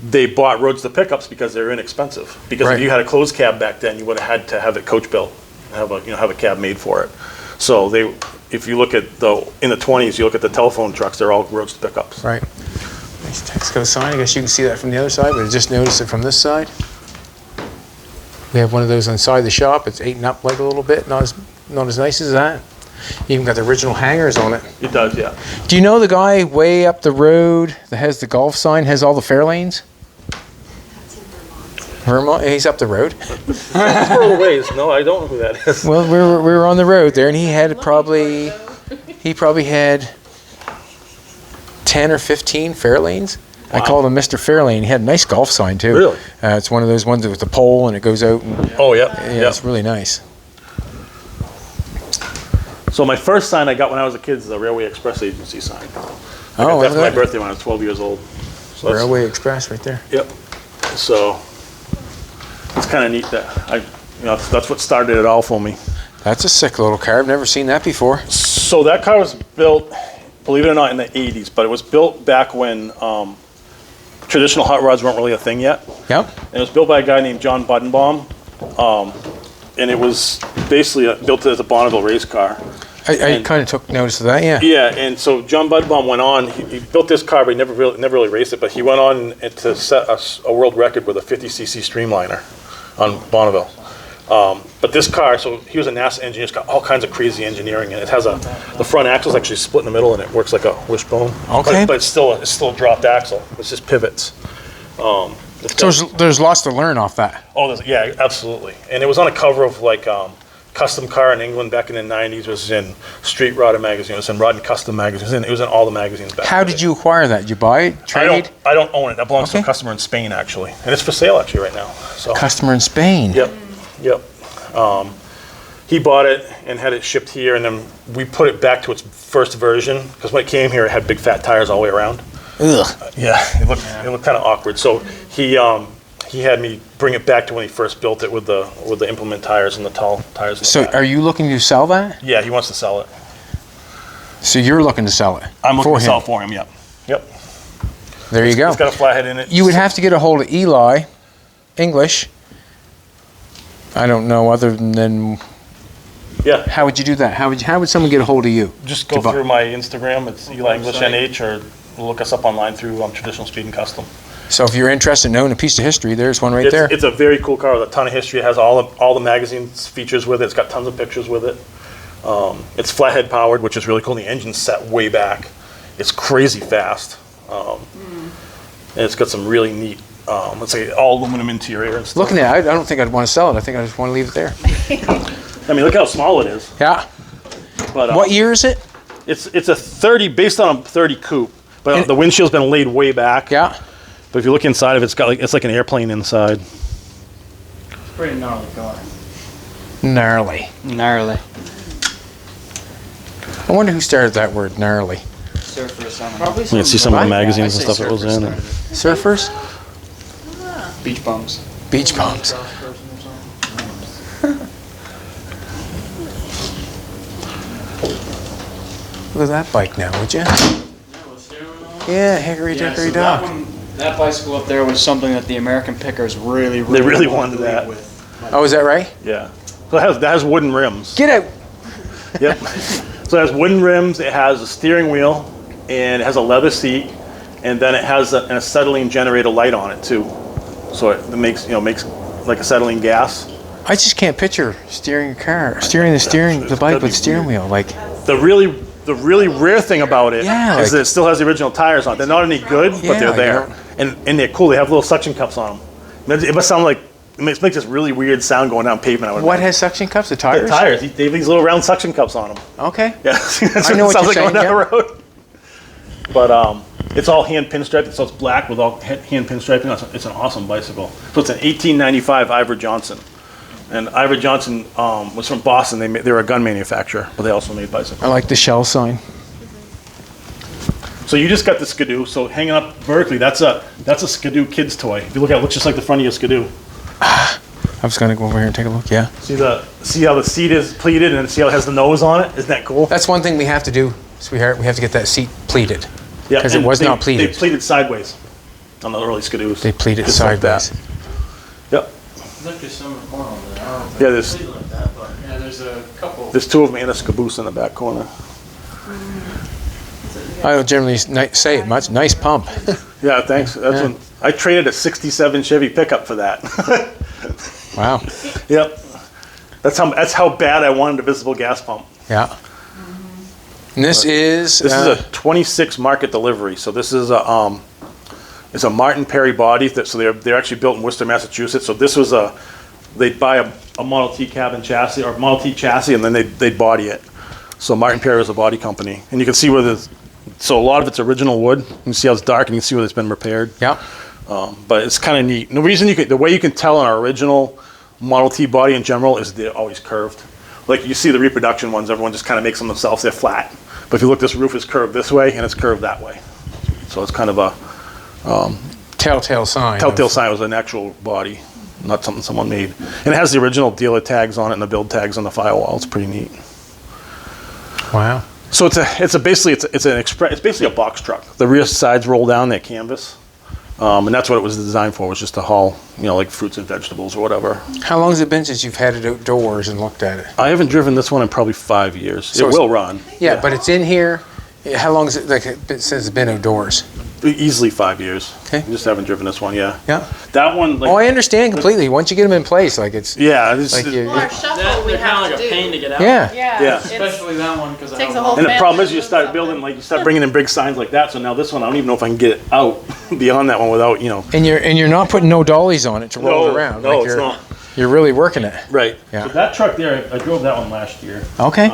they bought Roadster pickups because they're inexpensive. Because
Right.
if you had a closed cab back then, you would have had to have it coach built, have a cab made for it. So if you look at in the 20s, you look at the telephone trucks, they're all Roadster pickups.
Right. Nice Texaco sign. I guess you can see that from the other side, but I just noticed it from this side. We have one of those inside the shop. It's eaten up like a little bit. Not as nice as that. Even got the original hangers on it.
It does, yeah.
Do you know the guy way up the road that has the golf sign, has all the fair lanes?
That's in Vermont.
Vermont? He's up the road.
Further ways. No, I don't know who that is.
Well, we were on the road there, and he probably had 10 or 15 fair lanes. I called him Mr. Fairlane. He had a nice golf sign too.
Really?
It's one of those ones with the pole and it goes out. And,
Oh, yeah.
yeah, it's really nice.
So my first sign I got when I was a kid is the Railway Express Agency sign. I got
Oh,
that for my
look at
birthday when I was 12 years old. So that's-
Railway Express right there.
Yep. So it's kind of neat that that's what started it all for me.
That's a sick little car. I've never seen that before.
So that car was built, believe it or not, in the 80s, but it was built back when traditional hot rods weren't really a thing yet.
Yep.
And it was built by a guy named John Buddenbaum, and it was basically built as a Bonneville race car.
I kind of took notice of that, yeah.
Yeah, and so John Buddenbaum went on. He built this car, but he never really raced it. But he went on to set a world record with a 50cc Streamliner on Bonneville. But this car, so he was a NASA engineer. It's got all kinds of crazy engineering, and it has the front axle's actually split in the middle, and it works like a wishbone.
Okay.
But it's still a dropped axle. It's just pivots.
So there's lots to learn off that.
Oh, yeah, absolutely. And it was on a cover of like Custom Car in England back in the 90s. It was in Street Rodder magazine. It was in Rod and Custom magazine. It was in all the magazines back
How
in the
did
day.
you acquire that? Did you buy it? Trade?
I don't own it. That belongs to
Okay.
a customer in Spain, actually. And it's for sale, actually, right now. So.
Customer in Spain.
Yep. He bought it and had it shipped here, and then we put it back to its first version, because when it came here, it had big fat tires all the way around.
Ugh.
Yeah, it looked kind of awkward. So he had me bring it back to when he first built it with the implement tires and the tall tires. in the
So
back.
are you looking to sell that?
Yeah, he wants to sell it.
So you're looking to sell it?
I'm looking
for
to sell
him.
it for him. Yep. Yep.
There you go.
It's got a flathead in it.
You would have to get a hold of Eli English. I don't know other than
Yeah.
how would you do that? How would someone get a hold of you?
Just go
to buy-
through my Instagram. It's Eli English NH, or look us up online through Traditional Speed and Custom.
So if you're interested in knowing a piece of history, there's one right there.
It's a very cool car with a ton of history. It has all the magazine's features with it. It's got tons of pictures with it. It's flathead powered, which is really cool. The engine's set way back. It's crazy fast. And it's got some really neat, let's say, all aluminum interior and stuff.
Looking at it, I don't think I'd want to sell it. I think I just want to leave it there.
I mean, look how small it is.
Yeah.
But
What year is it?
It's a 30, based on a 30 coupe, but
And-
the windshield's been laid way back.
Yeah.
But if you look inside of it, it's like an airplane inside.
Pretty gnarly car.
Gnarly.
Gnarly.
I wonder who started that word, gnarly.
Surfers on Probably
You can see some of the
What?
magazines and stuff that was in.
Surfers?
Beach bums.
Beach bums. Look at that bike now, would you? Yeah, Hickory Dickory Dock.
That bicycle up there was something that the American pickers really
really wanted
to
that.
lead with.
Oh, is that right?
Yeah. So that has wooden rims.
Get out.
Yep. So it has wooden rims, it has a steering wheel, and it has a leather seat, and then it has an acetylene generator light on it too. So it makes like acetylene gas.
I just can't picture steering the bike with steering wheel. Like
The really rare thing about it is that it still has the original tires on it. They're not any good, but they're there. And they're cool. They have little suction cups on them. It must sound like, it makes this really weird sound going down pavement.
What has suction cups? The tires?
The tires. They have these little round suction cups on them.
Okay.
Yeah. That's
I know what
it sounds
you're
like
saying,
going down the road. But it's all hand pinstriped, so it's black with all hand pinstriping. It's an awesome bicycle. So it's an 1895 Ivor Johnson. And Ivor Johnson was from Boston. They were a gun manufacturer, but they also made bicycles.
I like the shell sign.
So you just got the Skidoo. So hanging up vertically, that's a Skidoo kid's toy. If you look at it, it looks just like the front of your Skidoo.
I was gonna go over here and take a look. Yeah.
See how the seat is pleated and see how it has the nose on it? Isn't that cool?
That's one thing we have to do, sweetheart. We have to get that seat pleated.
Yeah,
because it was not pleated.
They pleated sideways on the early Skidoos.
They pleated
Just like
sideways.
that. Yep.
Look, there's some more on there. I don't think
Yeah, there's
it's like that, but yeah, there's a couple.
There's two of them and a caboose in the back corner.
I don't generally say it much. Nice pump.
Yeah, thanks. That's when I traded a '67 Chevy pickup for that.
Wow.
Yep. That's how bad I wanted a visible gas pump.
Yeah. And this is
a 26 market delivery. So this is it's a Martin Perry body. So they're actually built in Worcester, Massachusetts. So this was they'd buy a Model T cabin chassis or Model T chassis, and then they'd body it. So Martin Perry was a body company, and you can see where so a lot of it's original wood. You can see how it's dark, and you can see where it's been repaired.
Yeah.
But it's kind of neat. And the way you can tell an original Model T body in general is they're always curved. Like you see the reproduction ones, everyone just kind of makes them themselves. They're flat. But if you look, this roof is curved this way, and it's curved that way. So it's kind of a
telltale sign.
Telltale sign. It was an actual body, not something someone made. And it has the original dealer tags on it and the build tags on the firewall. It's pretty neat.
Wow.
So it's basically a box truck. The rear sides roll down, they're canvas. And that's what it was designed for, was just to haul, like fruits and vegetables or whatever.
How long has it been since you've had it outdoors and looked at it?
I haven't driven this one in probably 5 years. So it will run.
Yeah, but it's in here. How long is it since it's been outdoors?
Easily 5 years.
Okay.
I just haven't driven this one, yeah.
Yeah.
That one,
I understand completely. Once you get them in place, it's...
Yeah.
Well, our shuffle we
They're kind
have
of
to
like a
do.
pain to get out.
Yeah.
Yeah.
Especially that one because
Takes a whole
And the problem
family
is you
to
start
do
building,
something.
you start bringing in big signs like that. So now this one, I don't even know if I can get it out beyond that one without,
And you're not putting no dollies on it to roll it around.
No, it's not.
You're really working it.
Right.
Yeah.
So that truck there, I drove that one last year.
Okay.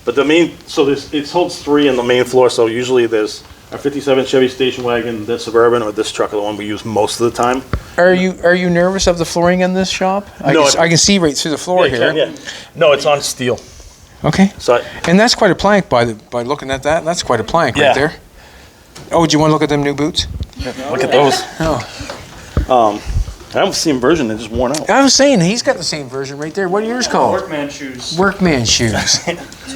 But it holds 3 in the main floor. So usually there's a 57 Chevy station wagon, this Suburban, or this truck are the one we use most of the time.
Are you nervous of the flooring in this shop? I can see right through the floor here.
Yeah. No, it's on steel.
Okay.
So
And that's quite a plank by looking at that. That's quite a plank right there. Oh, do you want to look at them new boots?
look at those.
Oh.
I have the same version, they're just worn out.
I was saying he's got the same version right there. What are yours called?
Workman shoes.
Workman shoes.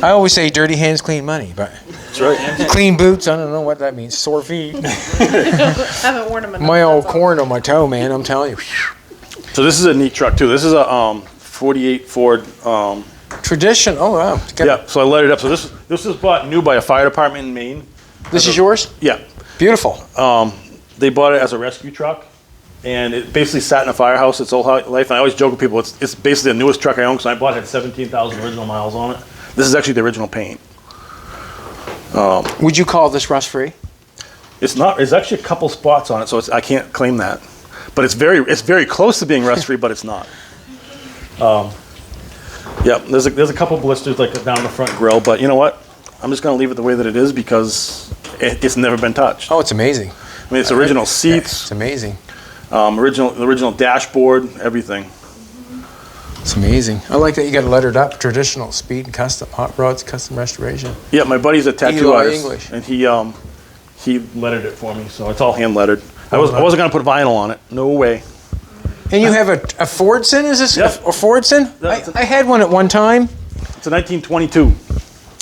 I always say dirty hands, clean money, but
That's right.
clean boots, I don't know what that means. Sore feet.
Haven't worn them enough.
My old
that's all.
corn on my toe, man. I'm telling you.
So this is a neat truck too. This is a 48 Ford.
Tradition. Oh wow.
Yeah. So I let it up. So this was bought new by a fire department in Maine.
This is yours?
Yeah.
Beautiful.
They bought it as a rescue truck, and it basically sat in a firehouse its whole life. And I always joke with people, it's basically the newest truck I own because I bought it had 17,000 original miles on it. This is actually the original paint.
Would you call this rust free?
It's not. There's actually a couple spots on it, so I can't claim that. But it's very close to being rust free, but it's not. Yeah, there's a couple blisters like down the front grill, but you know what? I'm just gonna leave it the way that it is because it's never been touched.
Oh, it's amazing.
I mean, it's original seats,
It's amazing.
original dashboard, everything.
It's amazing. I like that you got it lettered up. Traditional, speed, and custom, hot rods, custom restoration.
Yeah, my buddy's a tattoo
Eli
artist,
English.
and he lettered it for me, so it's all hand lettered. I wasn't gonna put vinyl on it. No way.
And you have a Fordson? Is this
Yep.
a Fordson? I had one at one time.
It's a 1922.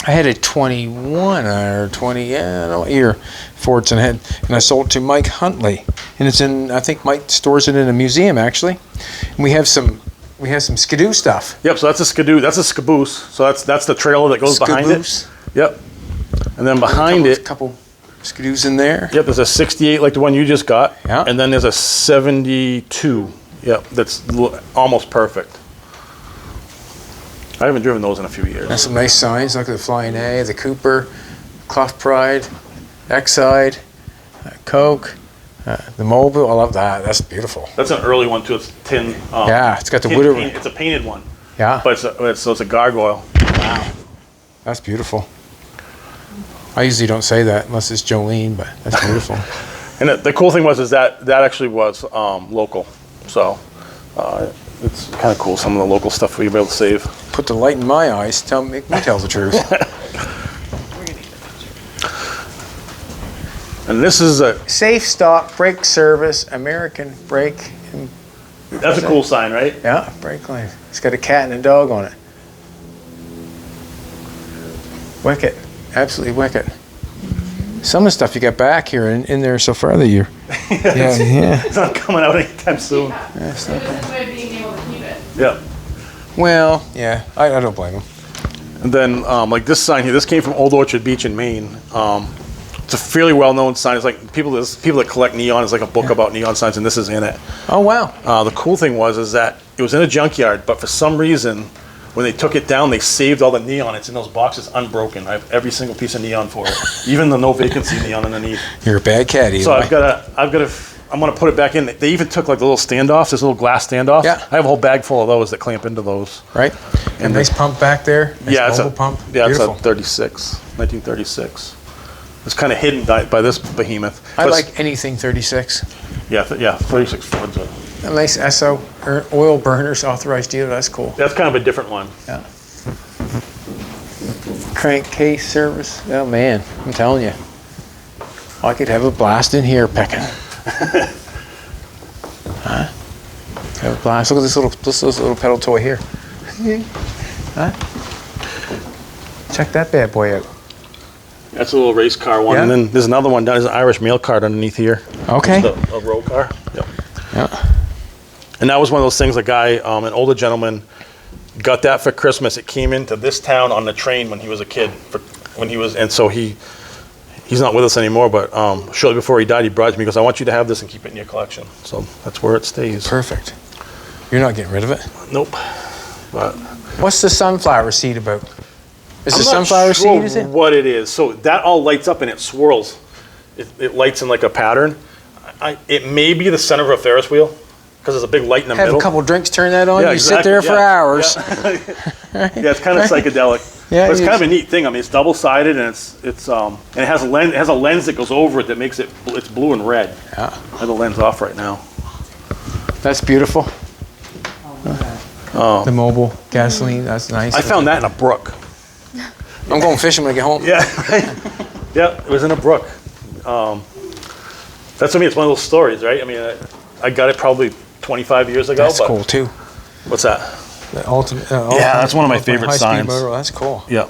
I had a 21 or 20, I don't know what year Fordson had, and I sold it to Mike Huntley. And it's in, I think Mike stores it in a museum actually. And we have some we have some skidoo stuff.
Yep. So that's a skidoo. That's a caboose. So that's the trailer that goes behind
Skaboose.
it. Yep. And then behind
A
it,
couple skidoos in there.
yep, there's a 68 like the one you just got.
Yeah.
And then there's a 72. Yep. That's almost perfect. I haven't driven those in a few years.
That's some nice signs. Look at the Flying A, the Cooper, Clough Pride, Exide, Coke, the Mobile. I love that. That's beautiful.
That's an early one too. It's tin.
Yeah, it's got the
tin
wood.
paint. It's a painted one,
Yeah,
but so it's a gargoyle.
that's beautiful. I usually don't say that unless it's Jolene, but that's beautiful.
And the cool thing was that actually was local. So it's kind of cool. Some of the local stuff we were able to save.
Put the light in my eyes. Make me tell the truth.
And this is
Safe Stop Brake Service, American Brake.
that's a cool sign, right?
Yeah, brake line. It's got a cat and a dog on it. Wicked. Absolutely wicked. Some of the stuff you got back here in there so far that you're. Yeah.
It's not coming out anytime soon.
Yeah, it's not-
This way of being able to keep it.
Yeah.
Well, yeah, I don't blame them.
And then like this sign here, this came from Old Orchard Beach in Maine. It's a fairly well-known sign. It's like people that collect neon. It's like a book about neon signs, and this is in it.
Oh, wow.
The cool thing was that it was in a junkyard, but for some reason, when they took it down, they saved all the neon. It's in those boxes unbroken. I have every single piece of neon for it, even the no vacancy neon underneath.
You're a bad cat, Eli.
So I'm gonna put it back in. They even took like the little standoffs, this little glass standoff.
Yeah.
I have a whole bag full of those that clamp into those.
Right? And
And
nice pump back there. Nice
Yeah, it's
mobile pump.
Yeah,
Beautiful.
it's a 1936. It's kind of hidden by this behemoth.
I
But
like anything 36.
Yeah, 36 Ford's
A nice SO oil burners authorized dealer. That's cool.
that's kind of a different one.
Yeah. Crankcase service. Oh man, I'm telling you, I could have a blast in here picking. Huh? Have a blast. Look at this little pedal toy here. Huh? Check that bad boy out.
That's a little race car one.
Yeah.
And then there's another one down. There's an Irish mail card underneath here.
Okay.
A row car. Yep.
Yeah.
And that was one of those things. A guy, an older gentleman, got that for Christmas. It came into this town on the train when he was a kid. And so he's not with us anymore. But shortly before he died, he brought it to me. He goes, "I want you to have this and keep it in your collection." So that's where it stays.
Perfect. You're not getting rid of it.
Nope. But
What's the sunflower seed about? Is
I'm
the
not
sunflower
sure
seed? Is it?
what it is. So that all lights up and it swirls. It lights in like a pattern. It may be the center of a Ferris wheel because there's a big light in the
Have
middle.
a couple drinks, turn that on.
Yeah,
you sit
exactly,
there for
yeah,
hours.
Yeah, it's kind of psychedelic.
Yeah,
but it's
it
kind of
is.
a neat thing. I mean, it's double-sided and and it has a lens that goes over it that makes it's blue and red.
Yeah.
I have the lens off right now.
That's beautiful.
Oh.
The mobile gasoline. That's nice.
I found that in a brook.
I'm going fishing when I get home.
Yeah, right. Yeah, it was in a brook. That's it's one of those stories, right? I mean, I got it probably 25 years ago.
That's
but
cool too.
What's that?
The ultimate.
Yeah, that's one of my favorite
high-speed
signs.
motor. That's cool.
Yeah.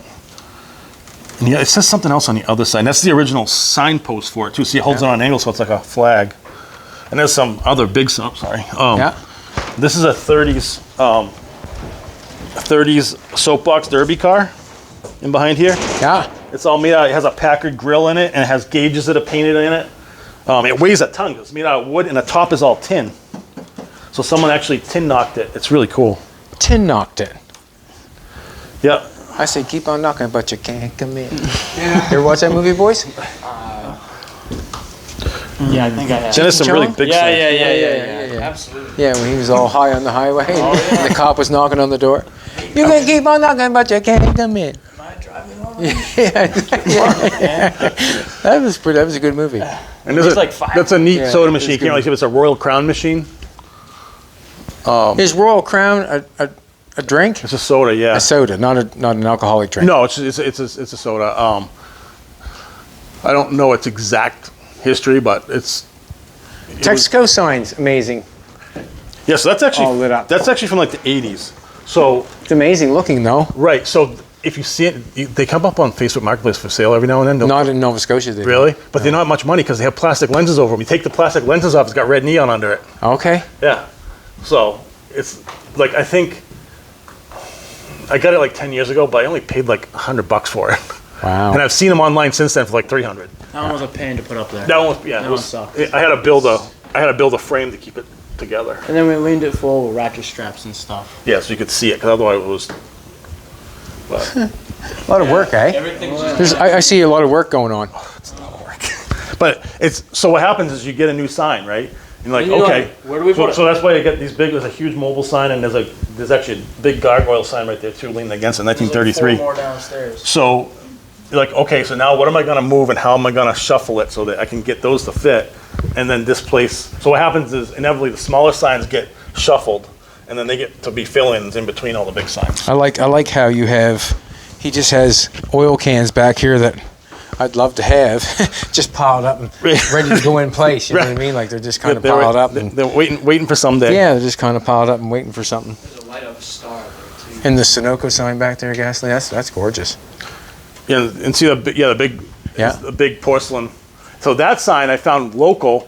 And yeah, it says something else on the other side. That's the original signpost for it too. See, it holds it on an angle, so it's like a flag. And there's some other big stuff. Sorry.
Yeah.
This is a 30s Soapbox Derby car in behind here.
Yeah.
It's all made out. It has a Packard grill in it, and it has gauges that are painted in it. It weighs a ton. It's made out of wood, and the top is all tin. So someone actually tin knocked it. It's really cool.
Tin knocked it.
Yeah.
I say keep on knocking, but you can't come in. Yeah. You ever watch that movie, boys?
Yeah, I think I have.
Then there's some really
Chong?
big
Yeah,
signs.
yeah. Absolutely.
Yeah, when he was all high on the highway, and the cop was knocking on the door. You can keep on knocking, but you can't come in.
Am I driving on?
Yeah. That was a good movie.
And there's
It's like fire.
that's a neat
Yeah,
soda
it's
machine. You
good.
can't really see if it's a Royal Crown machine.
Is Royal Crown a drink?
It's a soda, yeah.
A soda, not an alcoholic drink.
No, it's a soda. I don't know its exact history, but it was-
Texaco signs, amazing.
yeah. So that's
All lit up.
actually from like the 80s. So
It's amazing looking though.
right. So if you see it, they come up on Facebook Marketplace for sale every now and then. Don't
Not in Nova Scotia, they
really, but they're not much money because they have plastic lenses over them. You take the plastic lenses off, it's got red neon under it.
Okay.
Yeah. So it's like, I think I got it like 10 years ago, but I only paid like $100 for it.
Wow.
And I've seen them online since then for like 300.
That one was a pain to put up there.
That one was, yeah.
That
it
one
was,
sucked.
I had to build a frame to keep it together.
And then we leaned it full with ratchet straps and stuff.
Yeah, so you could see it, because otherwise it was. But
A lot of work, eh?
Everything's
I see a lot of work going on.
it's not work. But it's so what happens is you get a new sign, right? And you're like,
And you're
okay,
like, where do we put it?
So that's why you get these big. There's a huge mobile sign, and there's actually a big gargoyle sign right there too, leaning against it, 1933.
4 more downstairs.
So you're like, okay, so now what am I going to move and how am I going to shuffle it so that I can get those to fit? And then this place, so what happens is inevitably the smaller signs get shuffled and then they get to be fill-ins in between all the big signs.
I like how you have, he just has oil cans back here that I'd love to have, just piled up and ready to go in place, you know what I mean? Like they're just kind of piled up. And,
They're waiting for someday.
yeah, they're just kind of piled up and waiting for something.
There's a light up star there too.
And the Sunoco sign back there, Gasly, that's gorgeous.
Yeah, and see the big porcelain. So that sign I found local.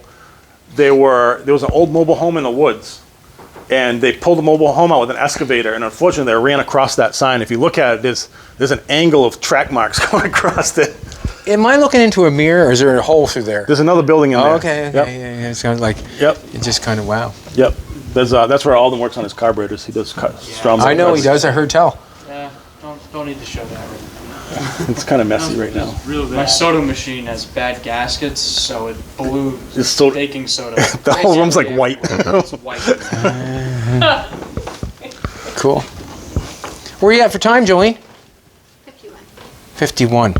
There was an old mobile home in the woods, and they pulled the mobile home out with an excavator, and unfortunately they ran across that sign. If you look at it, there's an angle of track marks going across it.
Am I looking into a mirror, or is there a hole through there?
There's another building in there.
Oh, okay,
Yep.
yeah. It's kind of like,
Yep.
it's just kind of wow.
Yep. That's where Alden works on his carburetors. He does Stromberg.
I know he does, I heard tell.
Yeah, don't need to show that right now.
It's kind of messy right now.
My soda machine has bad gaskets, so it blew
It's so
baking soda.
the whole room's like white.
It's white.
Cool. Where are you at for time, Jolene?
51.
51.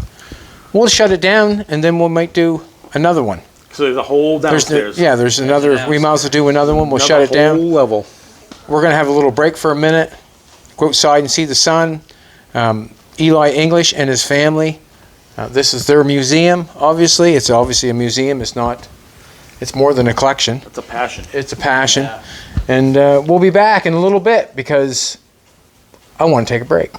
We'll shut it down, and then we might do another one.
So there's a whole downstairs.
There's another, we might as well do another one. We'll shut it down.
Whole level.
We're going to have a little break for a minute, go outside and see the sun. Eli English and his family. This is their museum, obviously. It's obviously a museum. It's more than a collection.
It's a passion.
It's a passion.
Yeah.
And we'll be back in a little bit because I want to take a break.